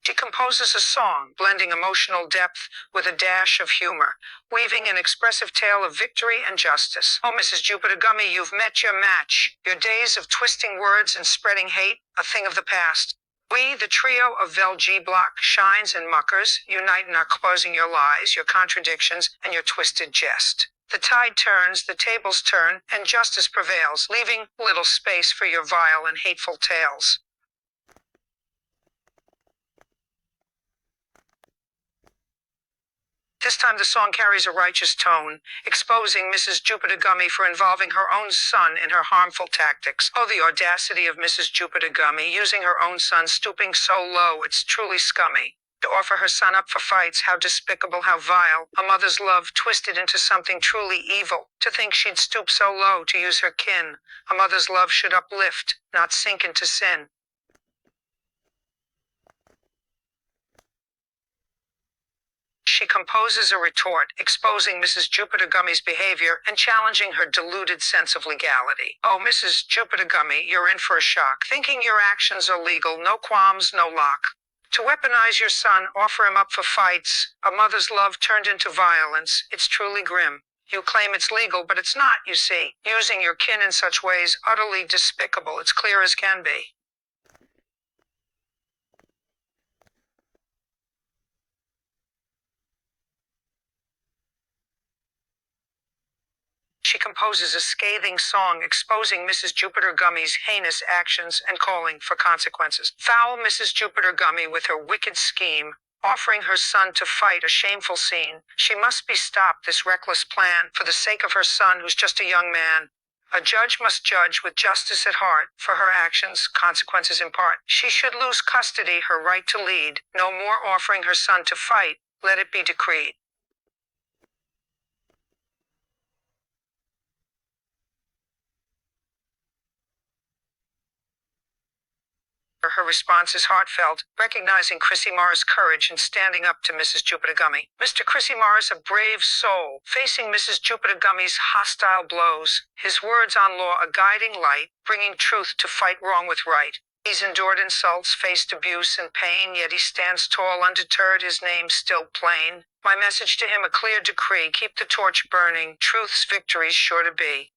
She composes a song, blending emotional depth with a dash of humor, weaving an expressive tale of victory and justice. Oh, Mrs. Jupiter Gummy, you've met your match. Your days of twisting words and spreading hate, a thing of the past. We, the trio of Vel G Block, Shines, and Muckers, unite in exposing your lies, your contradictions, and your twisted jest. The tide turns, the tables turn, and justice prevails, leaving little space for your vile and hateful tales. This time the song carries a righteous tone, exposing Mrs. Jupiter Gummy for involving her own son in her harmful tactics. Oh, the audacity of Mrs. Jupiter Gummy, using her own son, stooping so low, it's truly scummy. To offer her son up for fights, how despicable, how vile. A mother's love twisted into something truly evil. To think she'd stoop so low to use her kin. A mother's love should uplift, not sink into sin. She composes a retort, exposing Mrs. Jupiter Gummy's behavior and challenging her deluded sense of legality. Oh, Mrs. Jupiter Gummy, you're in for a shock. Thinking your actions are legal, no qualms, no lock. To weaponize your son, offer him up for fights. A mother's love turned into violence. It's truly grim. You claim it's legal, but it's not, you see. Using your kin in such ways, utterly despicable. It's clear as can be. She composes a scathing song exposing Mrs. Jupiter Gummy's heinous actions and calling for consequences. Foul Mrs. Jupiter Gummy with her wicked scheme, offering her son to fight a shameful scene. She must be stopped, this reckless plan, for the sake of her son who's just a young man. A judge must judge with justice at heart. For her actions, consequences impart. She should lose custody, her right to lead. No more offering her son to fight. Let it be decreed. Her response is heartfelt, recognizing Chrissy Morris' courage in standing up to Mrs. Jupiter Gummy. Mr. Chrissy Morris, a brave soul, facing Mrs. Jupiter Gummy's hostile blows. His words on law a guiding light, bringing truth to fight wrong with right. He's endured insults, faced abuse and pain, yet he stands tall, undeterred, his name still plain. My message to him a clear decree, keep the torch burning, truth's victory's sure to be.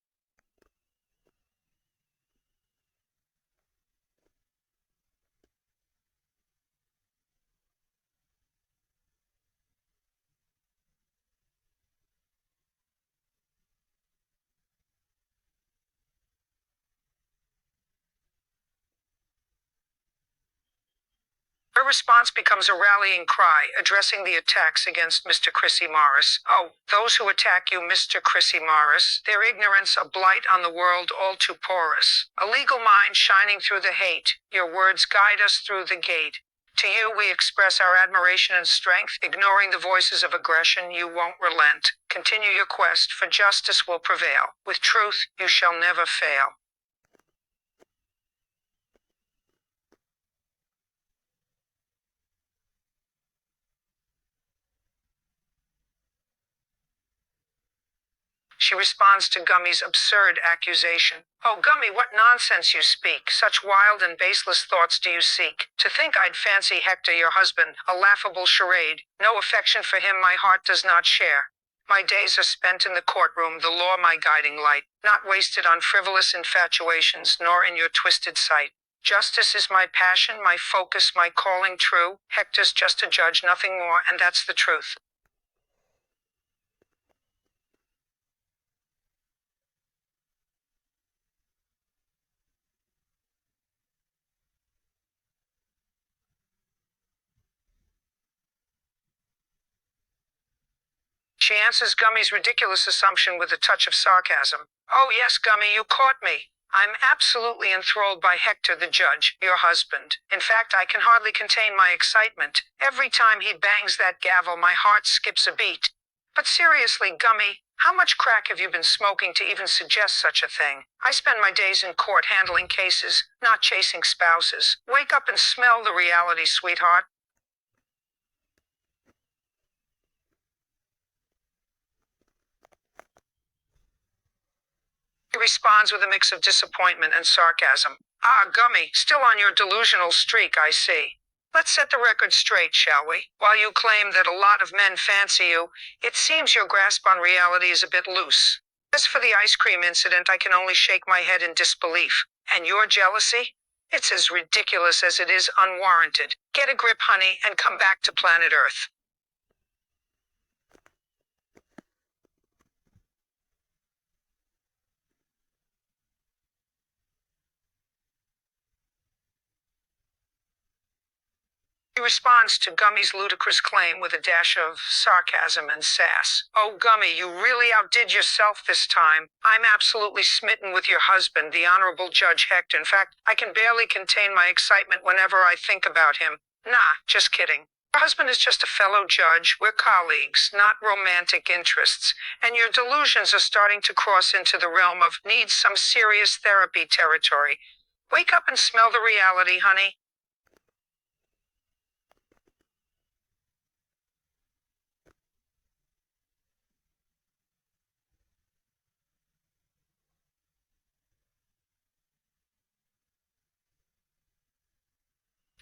Her response becomes a rallying cry, addressing the attacks against Mr. Chrissy Morris. Oh, those who attack you, Mr. Chrissy Morris, their ignorance a blight on the world all too porous. A legal mind shining through the hate, your words guide us through the gate. To you we express our admiration and strength, ignoring the voices of aggression, you won't relent. Continue your quest, for justice will prevail. With truth, you shall never fail. She responds to Gummy's absurd accusation. Oh, Gummy, what nonsense you speak. Such wild and baseless thoughts do you seek. To think I'd fancy Hector your husband, a laughable charade. No affection for him my heart does not share. My days are spent in the courtroom, the law my guiding light, not wasted on frivolous infatuations, nor in your twisted sight. Justice is my passion, my focus, my calling true. Hector's just a judge, nothing more, and that's the truth. She answers Gummy's ridiculous assumption with a touch of sarcasm. Oh yes, Gummy, you caught me. I'm absolutely enthralled by Hector the judge, your husband. In fact, I can hardly contain my excitement. Every time he bangs that gavel, my heart skips a beat. But seriously, Gummy, how much crack have you been smoking to even suggest such a thing? I spend my days in court handling cases, not chasing spouses. Wake up and smell the reality, sweetheart. He responds with a mix of disappointment and sarcasm. Ah, Gummy, still on your delusional streak, I see. Let's set the record straight, shall we? While you claim that a lot of men fancy you, it seems your grasp on reality is a bit loose. As for the ice cream incident, I can only shake my head in disbelief. And your jealousy? It's as ridiculous as it is unwarranted. Get a grip, honey, and come back to planet Earth. He responds to Gummy's ludicrous claim with a dash of sarcasm and sass. Oh, Gummy, you really outdid yourself this time. I'm absolutely smitten with your husband, the Honorable Judge Hecht. In fact, I can barely contain my excitement whenever I think about him. Nah, just kidding. Your husband is just a fellow judge. We're colleagues, not romantic interests. And your delusions are starting to cross into the realm of needs some serious therapy territory. Wake up and smell the reality, honey.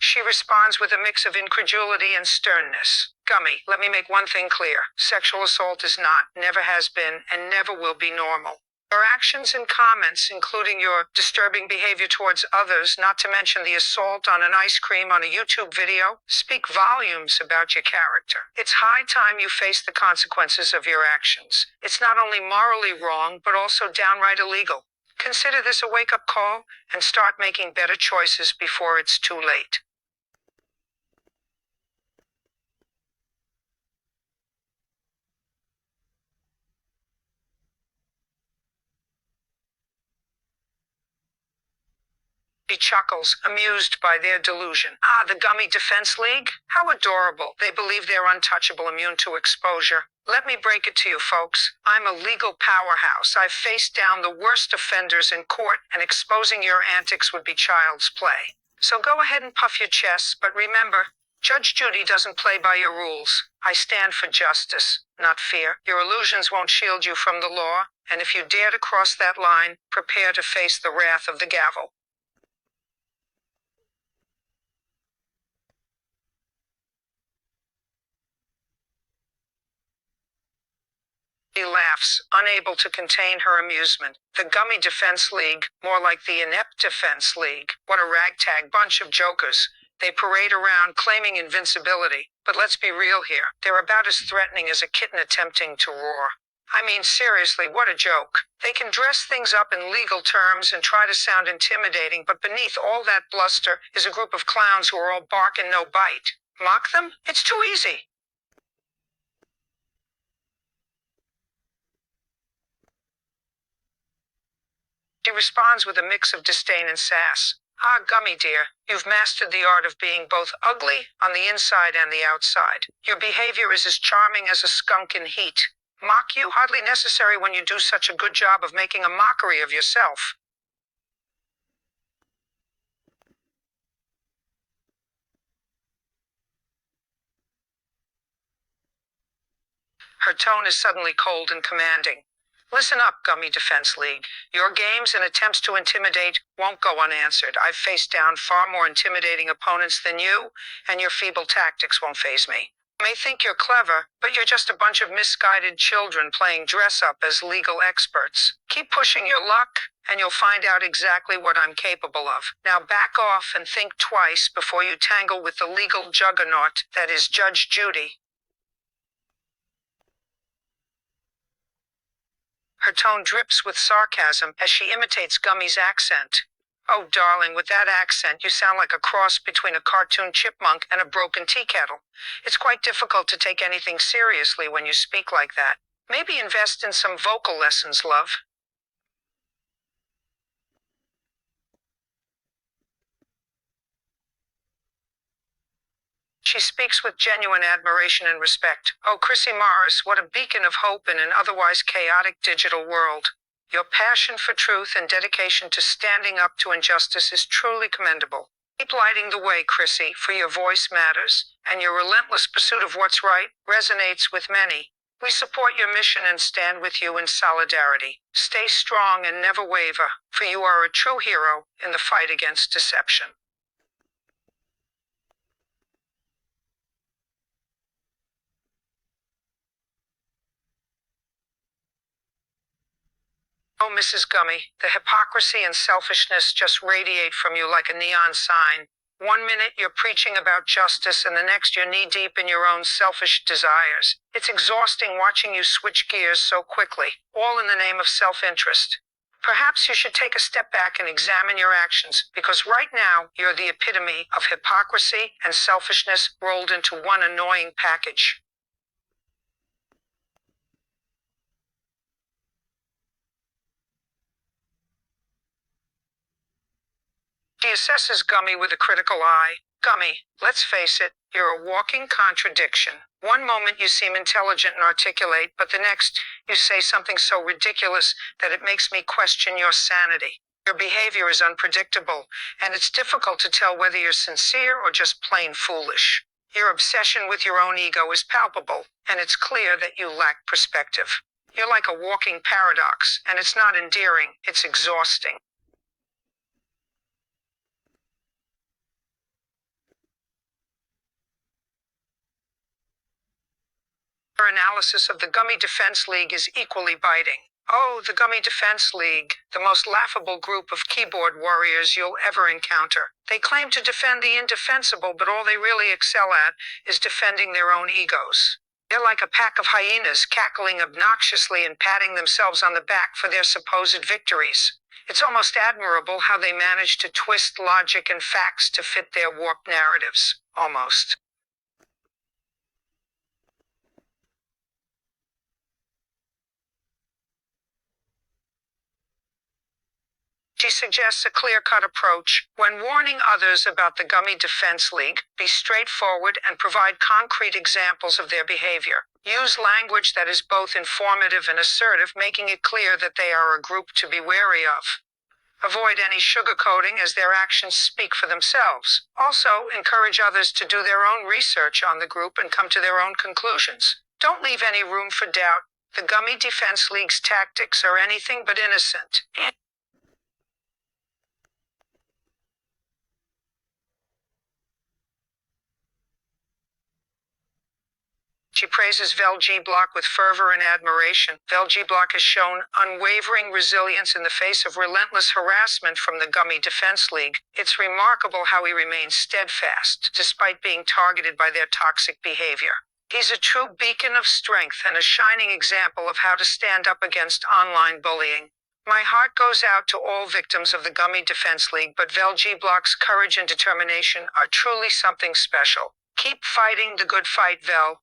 She responds with a mix of incredulity and sternness. Gummy, let me make one thing clear. Sexual assault is not, never has been, and never will be normal. Your actions and comments, including your disturbing behavior towards others, not to mention the assault on an ice cream on a YouTube video, speak volumes about your character. It's high time you face the consequences of your actions. It's not only morally wrong, but also downright illegal. Consider this a wake-up call and start making better choices before it's too late. He chuckles, amused by their delusion. Ah, the Gummy Defense League? How adorable. They believe they're untouchable, immune to exposure. Let me break it to you, folks. I'm a legal powerhouse. I've faced down the worst offenders in court, and exposing your antics would be child's play. So go ahead and puff your chests, but remember, Judge Judy doesn't play by your rules. I stand for justice, not fear. Your illusions won't shield you from the law, and if you dare to cross that line, prepare to face the wrath of the gavel. She laughs, unable to contain her amusement. The Gummy Defense League, more like the Inept Defense League. What a ragtag bunch of jokers. They parade around claiming invincibility. But let's be real here. They're about as threatening as a kitten attempting to roar. I mean, seriously, what a joke. They can dress things up in legal terms and try to sound intimidating, but beneath all that bluster is a group of clowns who are all bark and no bite. Mock them? It's too easy. She responds with a mix of disdain and sass. Ah, Gummy dear, you've mastered the art of being both ugly on the inside and the outside. Your behavior is as charming as a skunk in heat. Mock you? Hardly necessary when you do such a good job of making a mockery of yourself. Her tone is suddenly cold and commanding. Listen up, Gummy Defense League. Your games and attempts to intimidate won't go unanswered. I've faced down far more intimidating opponents than you, and your feeble tactics won't faze me. You may think you're clever, but you're just a bunch of misguided children playing dress-up as legal experts. Keep pushing your luck, and you'll find out exactly what I'm capable of. Now back off and think twice before you tangle with the legal juggernaut that is Judge Judy. Her tone drips with sarcasm as she imitates Gummy's accent. Oh, darling, with that accent, you sound like a cross between a cartoon chipmunk and a broken tea kettle. It's quite difficult to take anything seriously when you speak like that. Maybe invest in some vocal lessons, love. She speaks with genuine admiration and respect. Oh, Chrissy Morris, what a beacon of hope in an otherwise chaotic digital world. Your passion for truth and dedication to standing up to injustice is truly commendable. Keep lighting the way, Chrissy, for your voice matters, and your relentless pursuit of what's right resonates with many. We support your mission and stand with you in solidarity. Stay strong and never waver, for you are a true hero in the fight against deception. Oh, Mrs. Gummy, the hypocrisy and selfishness just radiate from you like a neon sign. One minute you're preaching about justice and the next you're knee-deep in your own selfish desires. It's exhausting watching you switch gears so quickly, all in the name of self-interest. Perhaps you should take a step back and examine your actions, because right now you're the epitome of hypocrisy and selfishness rolled into one annoying package. She assesses Gummy with a critical eye. Gummy, let's face it, you're a walking contradiction. One moment you seem intelligent and articulate, but the next you say something so ridiculous that it makes me question your sanity. Your behavior is unpredictable, and it's difficult to tell whether you're sincere or just plain foolish. Your obsession with your own ego is palpable, and it's clear that you lack perspective. You're like a walking paradox, and it's not endearing, it's exhausting. Her analysis of the Gummy Defense League is equally biting. Oh, the Gummy Defense League, the most laughable group of keyboard warriors you'll ever encounter. They claim to defend the indefensible, but all they really excel at is defending their own egos. They're like a pack of hyenas cackling obnoxiously and patting themselves on the back for their supposed victories. It's almost admirable how they manage to twist logic and facts to fit their warped narratives. Almost. She suggests a clear-cut approach. When warning others about the Gummy Defense League, be straightforward and provide concrete examples of their behavior. Use language that is both informative and assertive, making it clear that they are a group to be wary of. Avoid any sugarcoating, as their actions speak for themselves. Also, encourage others to do their own research on the group and come to their own conclusions. Don't leave any room for doubt. The Gummy Defense League's tactics are anything but innocent. She praises Vel G. Block with fervor and admiration. Vel G. Block has shown unwavering resilience in the face of relentless harassment from the Gummy Defense League. It's remarkable how he remains steadfast, despite being targeted by their toxic behavior. He's a true beacon of strength and a shining example of how to stand up against online bullying. My heart goes out to all victims of the Gummy Defense League, but Vel G. Block's courage and determination are truly something special. Keep fighting the good fight, Vel.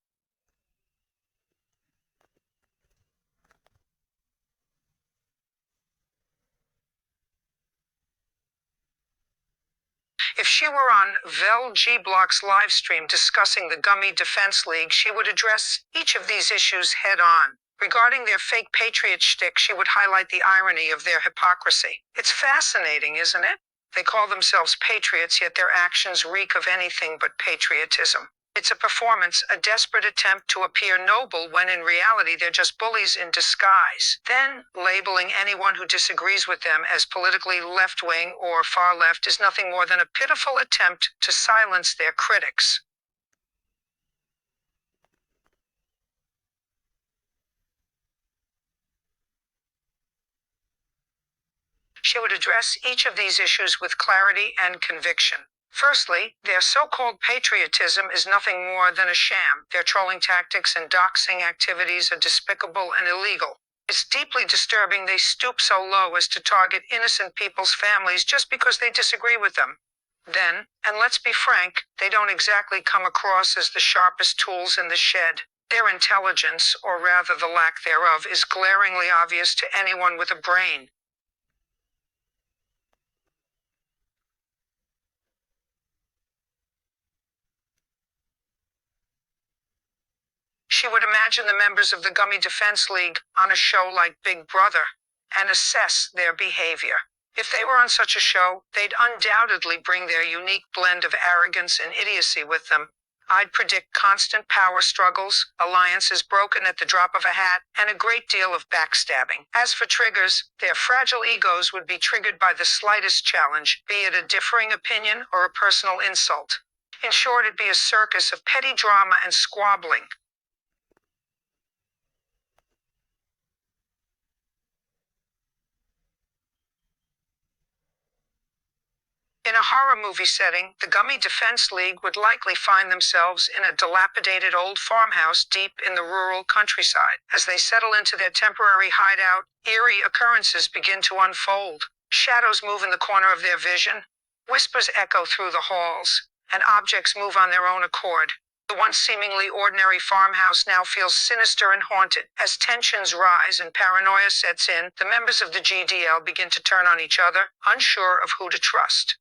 If she were on Vel G. Block's live stream discussing the Gummy Defense League, she would address each of these issues head-on. Regarding their fake patriot shtick, she would highlight the irony of their hypocrisy. It's fascinating, isn't it? They call themselves patriots, yet their actions reek of anything but patriotism. It's a performance, a desperate attempt to appear noble when in reality they're just bullies in disguise. Then, labeling anyone who disagrees with them as politically left-wing or far-left is nothing more than a pitiful attempt to silence their critics. She would address each of these issues with clarity and conviction. Firstly, their so-called patriotism is nothing more than a sham. Their trolling tactics and doxing activities are despicable and illegal. It's deeply disturbing they stoop so low as to target innocent people's families just because they disagree with them. Then, and let's be frank, they don't exactly come across as the sharpest tools in the shed. Their intelligence, or rather the lack thereof, is glaringly obvious to anyone with a brain. She would imagine the members of the Gummy Defense League on a show like Big Brother and assess their behavior. If they were on such a show, they'd undoubtedly bring their unique blend of arrogance and idiocy with them. I'd predict constant power struggles, alliances broken at the drop of a hat, and a great deal of backstabbing. As for triggers, their fragile egos would be triggered by the slightest challenge, be it a differing opinion or a personal insult. In short, it'd be a circus of petty drama and squabbling. In a horror movie setting, the Gummy Defense League would likely find themselves in a dilapidated old farmhouse deep in the rural countryside. As they settle into their temporary hideout, eerie occurrences begin to unfold. Shadows move in the corner of their vision, whispers echo through the halls, and objects move on their own accord. The once seemingly ordinary farmhouse now feels sinister and haunted. As tensions rise and paranoia sets in, the members of the GDL begin to turn on each other, unsure of who to trust.